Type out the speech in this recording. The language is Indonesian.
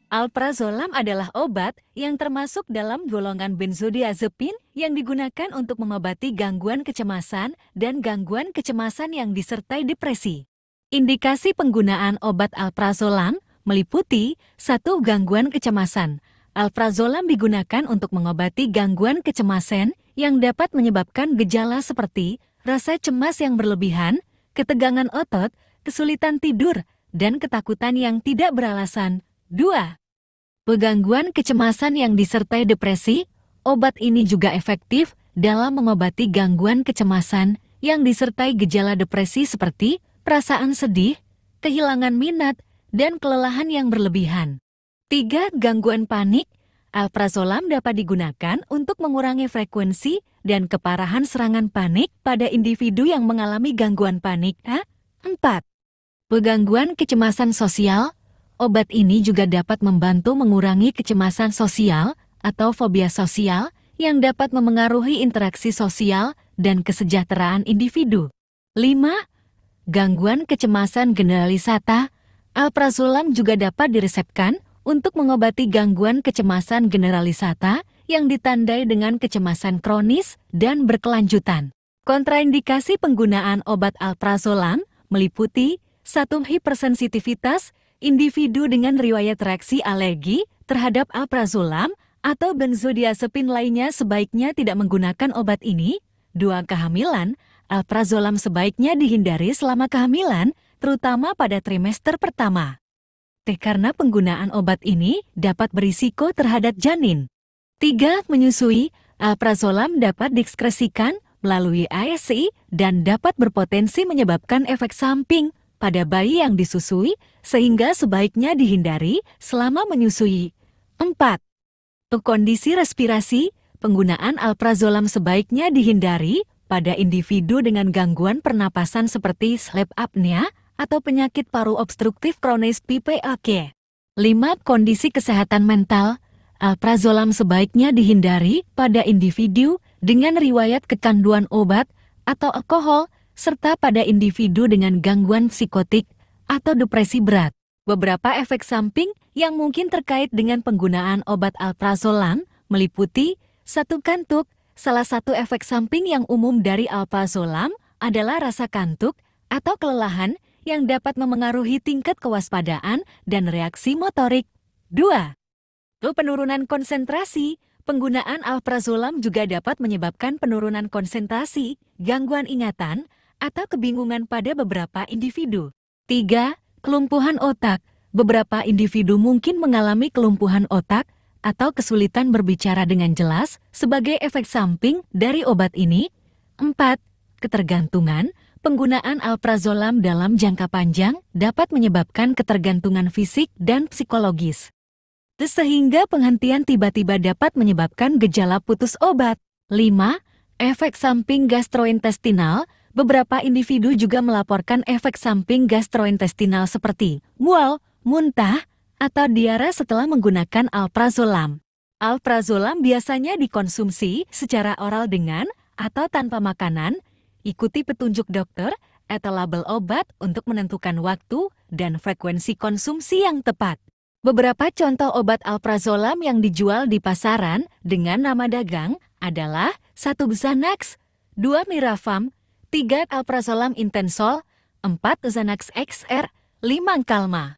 Alprazolam adalah obat yang termasuk dalam golongan benzodiazepin yang digunakan untuk mengobati gangguan kecemasan dan gangguan kecemasan yang disertai depresi. Indikasi penggunaan obat alprazolam meliputi 1. Gangguan kecemasan. Alprazolam digunakan untuk mengobati gangguan kecemasan yang dapat menyebabkan gejala seperti rasa cemas yang berlebihan, ketegangan otot, kesulitan tidur, dan ketakutan yang tidak beralasan. 2. Gangguan kecemasan yang disertai depresi, obat ini juga efektif dalam mengobati gangguan kecemasan yang disertai gejala depresi seperti perasaan sedih, kehilangan minat, dan kelelahan yang berlebihan. 3. Gangguan panik. Alprazolam dapat digunakan untuk mengurangi frekuensi dan keparahan serangan panik pada individu yang mengalami gangguan panik. 4. Gangguan kecemasan sosial. Obat ini juga dapat membantu mengurangi kecemasan sosial atau fobia sosial yang dapat memengaruhi interaksi sosial dan kesejahteraan individu. 5. Gangguan kecemasan generalisata. Alprazolam juga dapat diresepkan untuk mengobati gangguan kecemasan generalisata yang ditandai dengan kecemasan kronis dan berkelanjutan. Kontraindikasi penggunaan obat alprazolam meliputi 1. Hipersensitivitas. Individu dengan riwayat reaksi alergi terhadap alprazolam atau benzodiazepin lainnya sebaiknya tidak menggunakan obat ini. 2. Kehamilan. Alprazolam sebaiknya dihindari selama kehamilan, terutama pada trimester pertama. Karena penggunaan obat ini dapat berisiko terhadap janin. 3. Menyusui. Alprazolam dapat diskresikan melalui ASI dan dapat berpotensi menyebabkan efek samping pada bayi yang disusui, sehingga sebaiknya dihindari selama menyusui. 4. Kondisi respirasi. Penggunaan alprazolam sebaiknya dihindari pada individu dengan gangguan pernapasan seperti sleep apnea atau penyakit paru obstruktif kronis PPAK. 5. Kondisi kesehatan mental. Alprazolam sebaiknya dihindari pada individu dengan riwayat kecanduan obat atau alkohol, serta pada individu dengan gangguan psikotik atau depresi berat. Beberapa efek samping yang mungkin terkait dengan penggunaan obat alprazolam meliputi 1. Kantuk. Salah satu efek samping yang umum dari alprazolam adalah rasa kantuk atau kelelahan yang dapat memengaruhi tingkat kewaspadaan dan reaksi motorik. 2. Penurunan konsentrasi. Penggunaan alprazolam juga dapat menyebabkan penurunan konsentrasi, gangguan ingatan, atau kebingungan pada beberapa individu. 3. Kelumpuhan otak. Beberapa individu mungkin mengalami kelumpuhan otak atau kesulitan berbicara dengan jelas sebagai efek samping dari obat ini. 4. Ketergantungan. Penggunaan alprazolam dalam jangka panjang dapat menyebabkan ketergantungan fisik dan psikologis, sehingga penghentian tiba-tiba dapat menyebabkan gejala putus obat. 5. Efek samping gastrointestinal. Beberapa individu juga melaporkan efek samping gastrointestinal seperti mual, muntah, atau diare setelah menggunakan alprazolam. Alprazolam biasanya dikonsumsi secara oral dengan atau tanpa makanan. Ikuti petunjuk dokter atau label obat untuk menentukan waktu dan frekuensi konsumsi yang tepat. Beberapa contoh obat alprazolam yang dijual di pasaran dengan nama dagang adalah 1. Xanax, 2. Miravam, 3. Alprazolam Intensol, 4. Xanax XR, 5. Calma.